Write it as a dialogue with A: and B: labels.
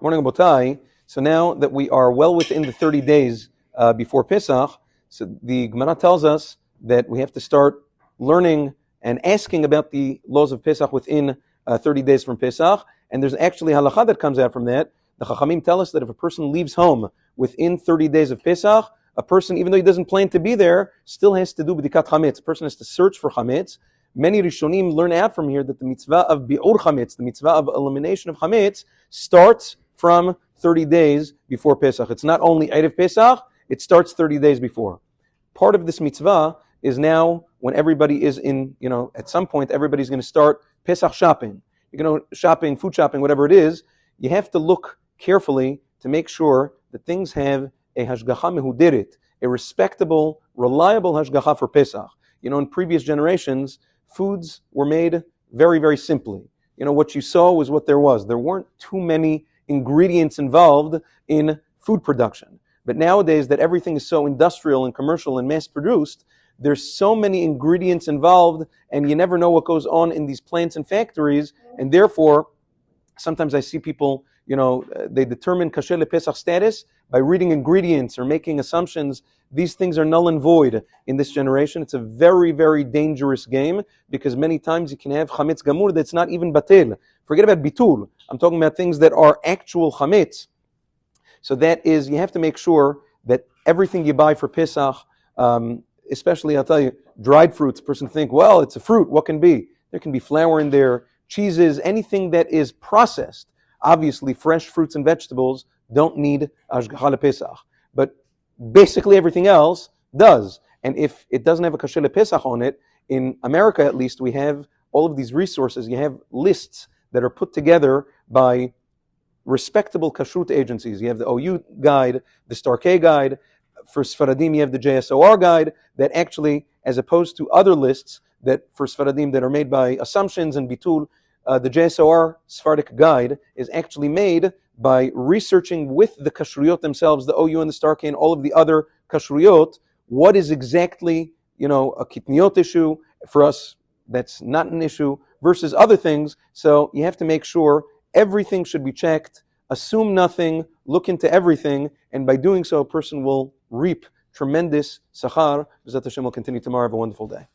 A: Morning, Botai. So now that we are well within the 30 days before Pesach, so the Gemara tells us that we have to start learning and asking about the laws of Pesach within 30 days from Pesach. And there's actually Halacha that comes out from that. The Chachamim tell us that if a person leaves home within 30 days of Pesach, a person, even though he doesn't plan to be there, still has to do b'dikat chametz. A person has to search for chametz. Many Rishonim learn out from here that the mitzvah of bi'ur chametz, the mitzvah of elimination of chametz, starts from 30 days before Pesach. It's not only Erev Pesach, it starts 30 days before. Part of this mitzvah is now when everybody is in, at some point everybody's going to start Pesach shopping. Shopping, food shopping, whatever it is, you have to look carefully to make sure that things have a hashgacha mehudirit, a respectable, reliable hashgacha for Pesach. In previous generations, foods were made very, very simply. What you saw was what there was. There weren't too many ingredients involved in food production. But nowadays that everything is so industrial and commercial and mass-produced, there's so many ingredients involved, and you never know what goes on in these plants and factories, and therefore, sometimes I see people, they determine kasher lePesach status by reading ingredients or making assumptions. These things are null and void in this generation. It's a very, very dangerous game because many times you can have chametz gamur that's not even batel. Forget about bitul. I'm talking about things that are actual chametz. So that is, you have to make sure that everything you buy for Pesach, especially, I'll tell you, dried fruits, a person think, well, it's a fruit, what can be? There can be flour in there, cheeses, anything that is processed. Obviously, fresh fruits and vegetables don't need hashgacha lePesach. But basically everything else does. And if it doesn't have a kasher lePesach on it, in America at least, we have all of these resources. You have lists that are put together by respectable kashrut agencies. You have the OU guide, the Star K guide. For Sfaradim, you have the JSOR guide that actually, as opposed to other lists that for Sfaradim that are made by assumptions and bitul, the JSOR Sephardic guide is actually made by researching with the kashruyot themselves, the OU and the Star K and all of the other kashruyot, what is exactly, a kitniot issue. For us, that's not an issue, versus other things. So you have to make sure everything should be checked, assume nothing, look into everything, and by doing so, a person will reap tremendous sachar. B'ezrat Hashem will continue tomorrow. Have a wonderful day.